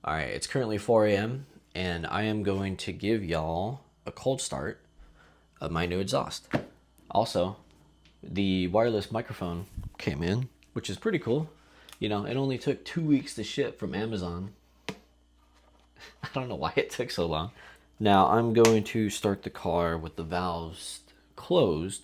All right, it's currently 4 a.m. and I am going to give y'all a cold start of my new exhaust. Also, the wireless microphone came in, which is pretty cool. You know, it only took 2 weeks to ship from Amazon. I don't know why it took so long. Now I'm going to start the car with the valves closed.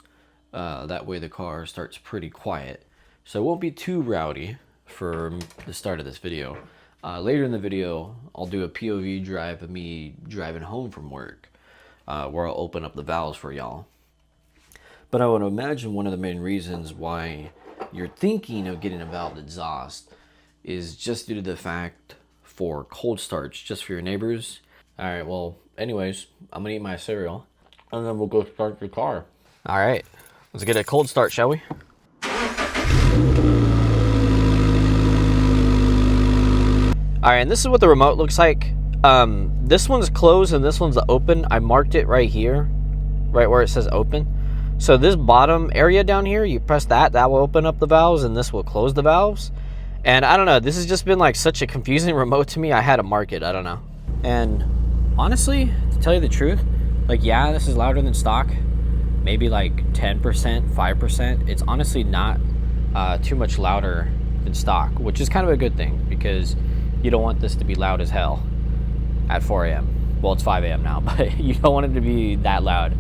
That way the car starts pretty quiet. So it won't be too rowdy for the start of this video. Later in the video, I'll do a POV drive of me driving home from work, where I'll open up the valves for y'all. But I would imagine one of the main reasons why you're thinking of getting a valved exhaust is just due to the fact for cold starts, just for your neighbors. All right, well, anyways, I'm gonna eat my cereal and then we'll go start the car. All right, let's get a cold start, shall we? All right, and this is what the remote looks like. This one's closed and this one's open. I marked it right here, right where it says open. So this bottom area down here, you press that will open up the valves and this will close the valves. And I don't know, this has just been like such a confusing remote to me. I had to mark it, I don't know. And honestly, to tell you the truth, like, yeah, this is louder than stock. Maybe like 10%, 5%. It's honestly not too much louder than stock, which is kind of a good thing because you don't want this to be loud as hell at 4 a.m. Well, it's 5 a.m. now, but you don't want it to be that loud.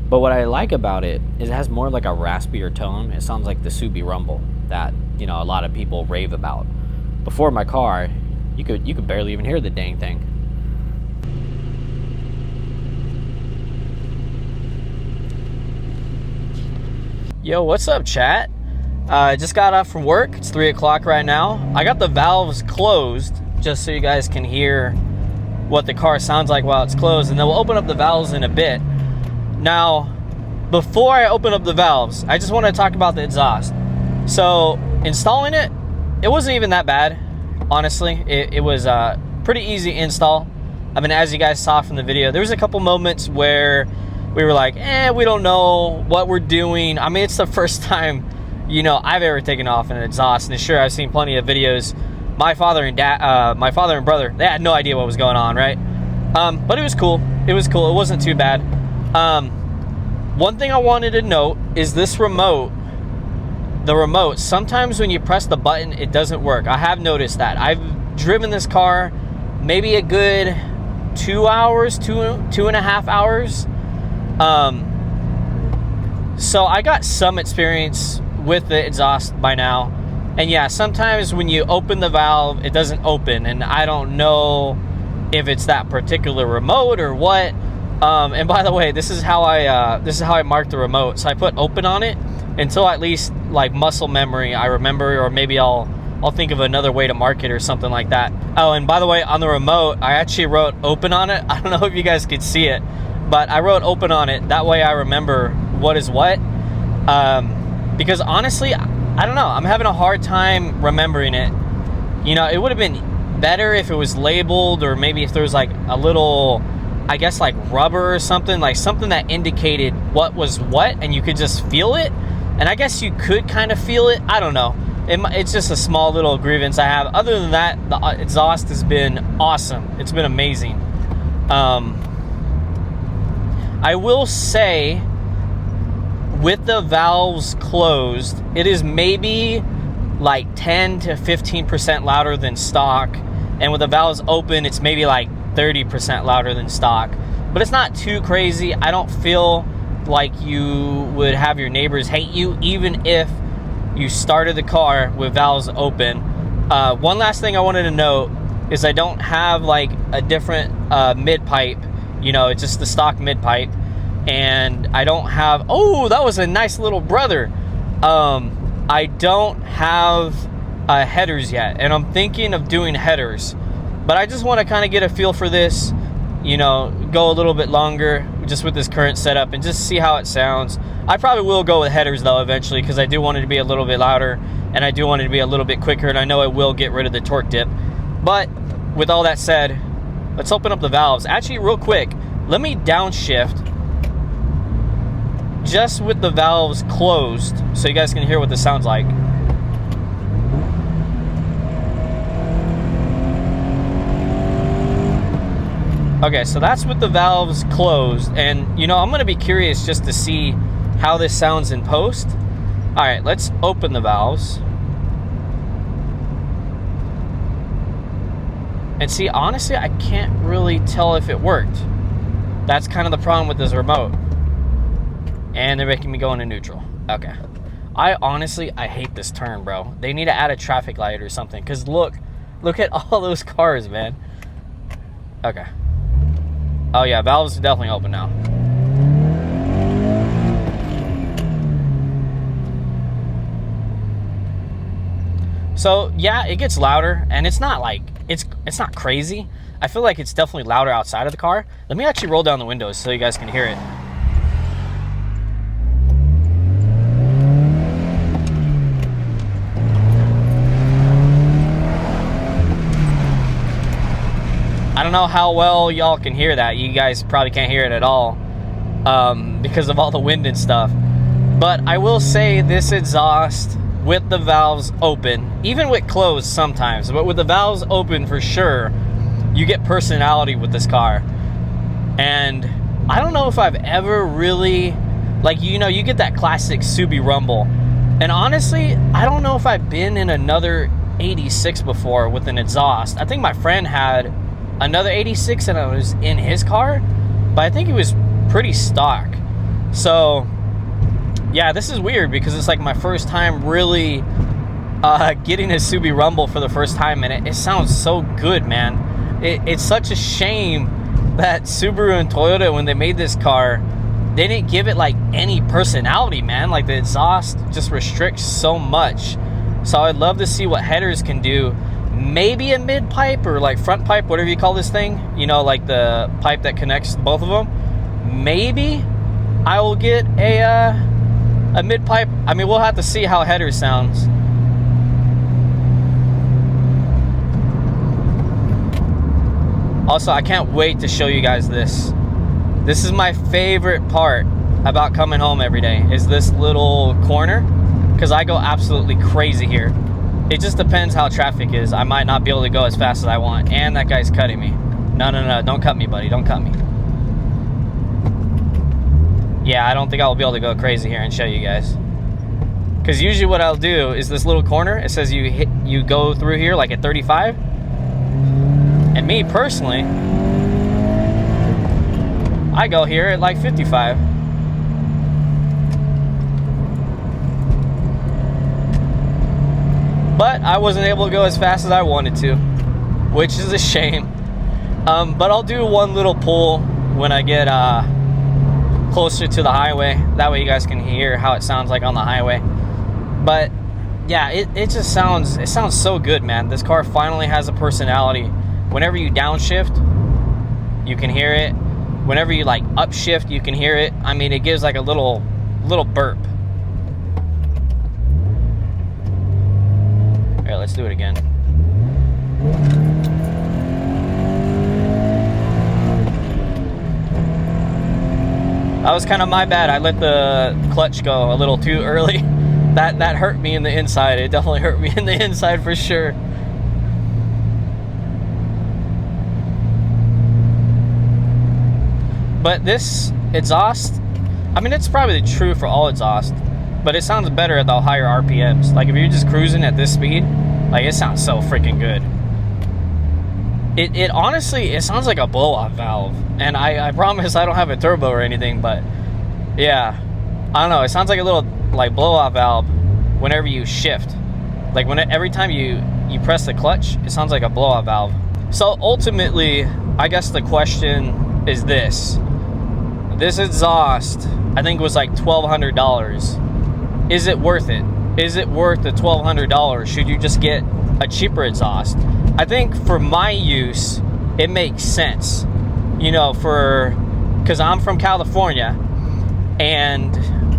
But what I like about it is it has more like a raspier tone. It sounds like the Subaru Rumble that, you know, a lot of people rave about. Before my car, you could barely even hear the dang thing. Yo, what's up, chat? I just got off from work. It's 3 o'clock right now. I got the valves closed just so you guys can hear what the car sounds like while it's closed, and then we'll open up the valves in a bit. Now, before I open up the valves, I just want to talk about the exhaust. So, installing it, it wasn't even that bad, honestly. It was a pretty easy install. I mean, as you guys saw from the video, there was a couple moments where we were like, we don't know what we're doing. I mean, it's the first time, you know, I've ever taken off an exhaust, and sure, I've seen plenty of videos. My father and brother, they had no idea what was going on, right? But it was cool. It was cool. It wasn't too bad. One thing I wanted to note is this remote. The remote, sometimes when you press the button, it doesn't work. I have noticed that. I've driven this car maybe a good 2 hours, two and a half hours. So I got some experience with the exhaust by now. And yeah, sometimes when you open the valve, it doesn't open. And I don't know if it's that particular remote or what. And by the way, this is how I marked the remote. So I put open on it until at least like muscle memory I remember, or maybe I'll think of another way to mark it or something like that. Oh, and by the way, on the remote, I actually wrote open on it. I don't know if you guys could see it, but I wrote open on it. That way I remember what is what. Because honestly, I don't know. I'm having a hard time remembering it. You know, it would have been better if it was labeled, or maybe if there was like a little, I guess, like rubber or something, like something that indicated what was what, and you could just feel it. And I guess you could kind of feel it. I don't know. It's just a small little grievance I have. Other than that, the exhaust has been awesome. It's been amazing. I will say, with the valves closed, it is maybe like 10 to 15% louder than stock. And with the valves open, it's maybe like 30% louder than stock. But it's not too crazy. I don't feel like you would have your neighbors hate you, even if you started the car with valves open. One last thing I wanted to note is I don't have like a different mid-pipe. You know, it's just the stock mid-pipe. And I don't have, oh, that was a nice little brother. I don't have headers yet, and I'm thinking of doing headers. But I just want to kind of get a feel for this, you know, go a little bit longer just with this current setup and just see how it sounds. I probably will go with headers though eventually, because I do want it to be a little bit louder and I do want it to be a little bit quicker, and I know it will get rid of the torque dip. But with all that said, let's open up the valves. Actually, real quick, let me downshift just with the valves closed so you guys can hear what this sounds like. Okay, so that's with the valves closed. And, you know, I'm going to be curious just to see how this sounds in post. All right, let's open the valves. And see, honestly, I can't really tell if it worked. That's kind of the problem with this remote. And they're making me go into neutral. Okay. I hate this turn, bro. They need to add a traffic light or something. Because look at all those cars, man. Okay. Oh yeah, valves are definitely open now. So yeah, it gets louder, and it's not like, it's not crazy. I feel like it's definitely louder outside of the car. Let me actually roll down the windows so you guys can hear it. I don't know how well y'all can hear that. You guys probably can't hear it at all because of all the wind and stuff. But I will say this exhaust with the valves open, even with closed sometimes, but with the valves open for sure, you get personality with this car. And I don't know if I've ever really, like, you know, you get that classic Subaru rumble. And honestly, I don't know if I've been in another 86 before with an exhaust. I think my friend had another 86 and I was in his car, but I think it was pretty stock. So yeah, this is weird because it's like my first time really getting a Subaru rumble for the first time, and it sounds so good, man. It's such a shame that Subaru and Toyota, when they made this car, they didn't give it like any personality, man. Like the exhaust just restricts so much. So I'd love to see what headers can do. Maybe a mid pipe or like front pipe, whatever you call this thing, you know, like the pipe that connects both of them. Maybe I will get a mid pipe. I mean, we'll have to see how header sounds. Also, I can't wait to show you guys this. This is my favorite part about coming home every day, is this little corner, because I go absolutely crazy here. It just depends how traffic is. I might not be able to go as fast as I want. And that guy's cutting me. No, don't cut me, buddy. Don't cut me. Yeah, I don't think I'll be able to go crazy here and show you guys. Because usually what I'll do is this little corner, it says you go through here like at 35. And me personally, I go here at like 55. But I wasn't able to go as fast as I wanted to, which is a shame. But I'll do one little pull when I get closer to the highway. That way you guys can hear how it sounds like on the highway. But yeah, it just sounds, it sounds so good, man. This car finally has a personality. Whenever you downshift, you can hear it. Whenever you like upshift, you can hear it. I mean, it gives like a little burp. Here, let's do it again. That was kind of my bad. I let the clutch go a little too early. That hurt me in the inside. It definitely hurt me in the inside for sure. But this exhaust, I mean, it's probably true for all exhaust, but it sounds better at the higher RPMs. Like if you're just cruising at this speed, like it sounds so freaking good. It honestly, it sounds like a blow-off valve. And I promise I don't have a turbo or anything, but yeah, I don't know. It sounds like a little like blow-off valve whenever you shift. Like every time you press the clutch, it sounds like a blow-off valve. So ultimately, I guess the question is this. This exhaust, I think, was like $1,200. Is it worth it? Is it worth the $1,200? Should you just get a cheaper exhaust? I think for my use, it makes sense. You know, because I'm from California, and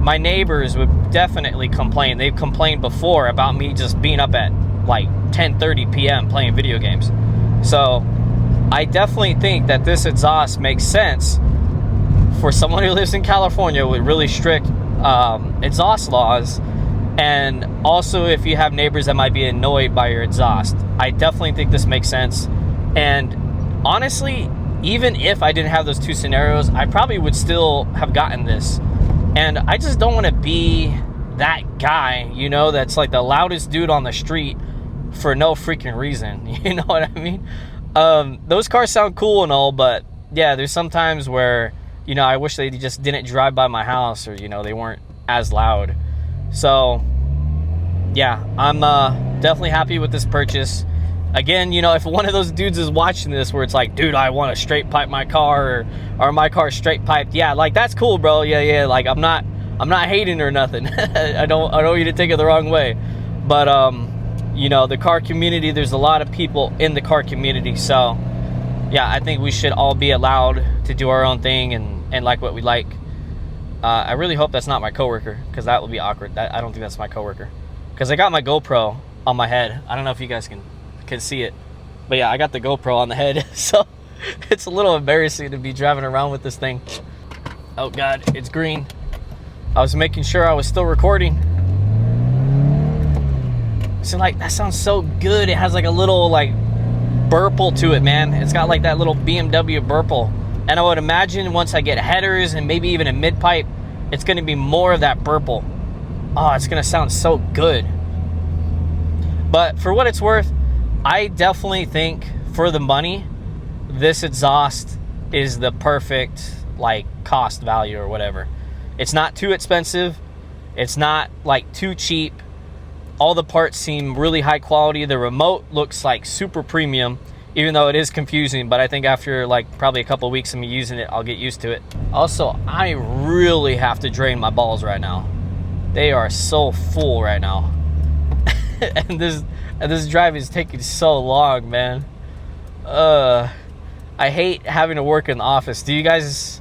my neighbors would definitely complain. They've complained before about me just being up at like 10:30 p.m. playing video games. So I definitely think that this exhaust makes sense for someone who lives in California with really strict exhaust laws, and also if you have neighbors that might be annoyed by your exhaust. I definitely think this makes sense. And honestly, even if I didn't have those two scenarios, I probably would still have gotten this. And I just don't want to be that guy, you know, that's like the loudest dude on the street for no freaking reason. You know what I mean? Those cars sound cool and all, but yeah, there's some times where, you know, I wish they just didn't drive by my house, or, you know, they weren't as loud. So yeah, I'm definitely happy with this purchase. Again, you know, if one of those dudes is watching this where it's like, dude, I want to straight pipe my car, or my car straight piped, yeah, like, that's cool, bro. Yeah, like, I'm not hating or nothing. I don't want you to take it the wrong way. But you know, the car community, there's a lot of people in the car community, so yeah, I think we should all be allowed to do our own thing and like what we like. I really hope that's not my coworker, because that would be awkward. I don't think that's my coworker, because I got my GoPro on my head. I don't know if you guys can see it, but yeah, I got the GoPro on the head, so it's a little embarrassing to be driving around with this thing. Oh god, it's green. I was making sure I was still recording. So like, that sounds so good. It has like a little like burple to it, man. It's got like that little BMW burple, and I would imagine once I get headers and maybe even a mid pipe, it's going to be more of that burple. Oh, it's going to sound so good. But for what it's worth, I definitely think for the money, this exhaust is the perfect like cost value or whatever. It's not too expensive. It's not like too cheap. All the parts seem really high quality. The remote looks like super premium, even though it is confusing, but I think after like probably a couple of weeks of me using it, I'll get used to it. Also, I really have to drain my balls right now. They are so full right now. and this drive is taking so long, man. I hate having to work in the office. Do you guys,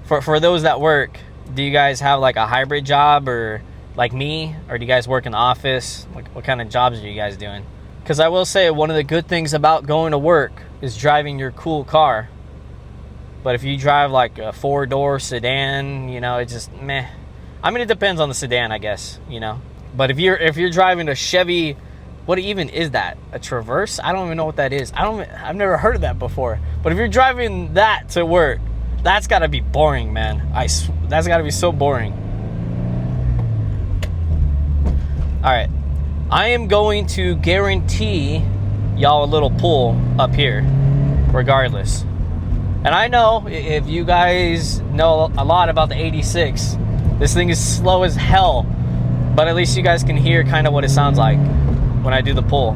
for those that work, do you guys have like a hybrid job, or like me, or do you guys work in the office? Like, what kind of jobs are you guys doing? Because I will say, one of the good things about going to work is driving your cool car. But if you drive like a 4-door sedan, you know, it's just meh. I mean, it depends on the sedan, I guess, you know. But if you're driving a Chevy, what even is that? A Traverse? I don't even know what that is. I've never heard of that before. But if you're driving that to work, that's got to be boring, man. That's got to be so boring. All right, I am going to guarantee y'all a little pull up here regardless. And I know if you guys know a lot about the 86, this thing is slow as hell, but at least you guys can hear kind of what it sounds like when I do the pull.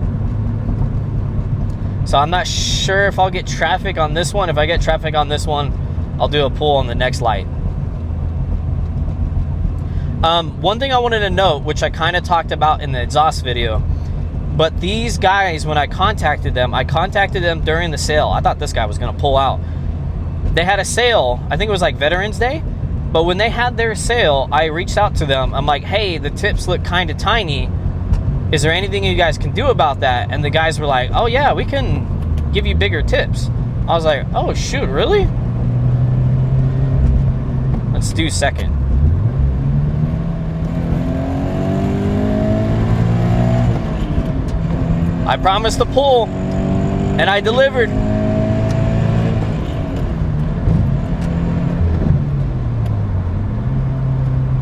So I'm not sure if I'll get traffic on this one. If I get traffic on this one, I'll do a pull on the next light. One thing I wanted to note, which I kind of talked about in the exhaust video, but these guys, when I contacted them during the sale. I thought this guy was going to pull out. They had a sale, I think it was like Veterans Day, but when they had their sale, I reached out to them. I'm like, hey, the tips look kind of tiny. Is there anything you guys can do about that? And the guys were like, oh yeah, we can give you bigger tips. I was like, oh shoot, really? Let's do second. I promised to pull, and I delivered.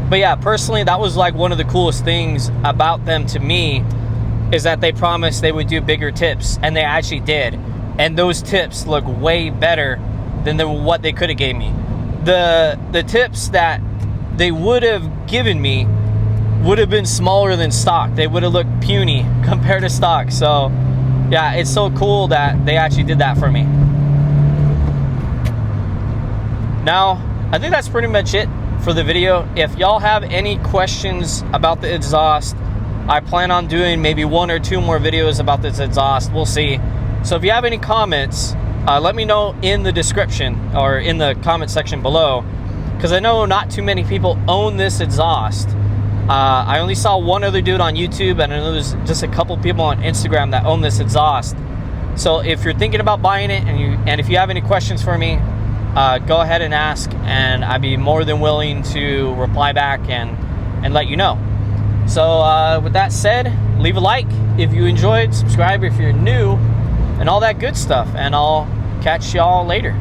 But yeah, personally, that was like one of the coolest things about them to me, is that they promised they would do bigger tips, and they actually did. And those tips look way better than what they could have gave me. The tips that they would have given me would have been smaller than stock. They would have looked puny compared to stock. So yeah, it's so cool that they actually did that for me. Now, I think that's pretty much it for the video. If y'all have any questions about the exhaust, I plan on doing maybe 1 or 2 more videos about this exhaust. We'll see. So if you have any comments, let me know in the description or in the comment section below, because I know not too many people own this exhaust. I only saw one other dude on YouTube, and I know there's just a couple people on Instagram that own this exhaust. So if you're thinking about buying it, and if you have any questions for me, go ahead and ask, and I'd be more than willing to reply back and let you know. So with that said, leave a like if you enjoyed, subscribe if you're new, and all that good stuff, and I'll catch y'all later.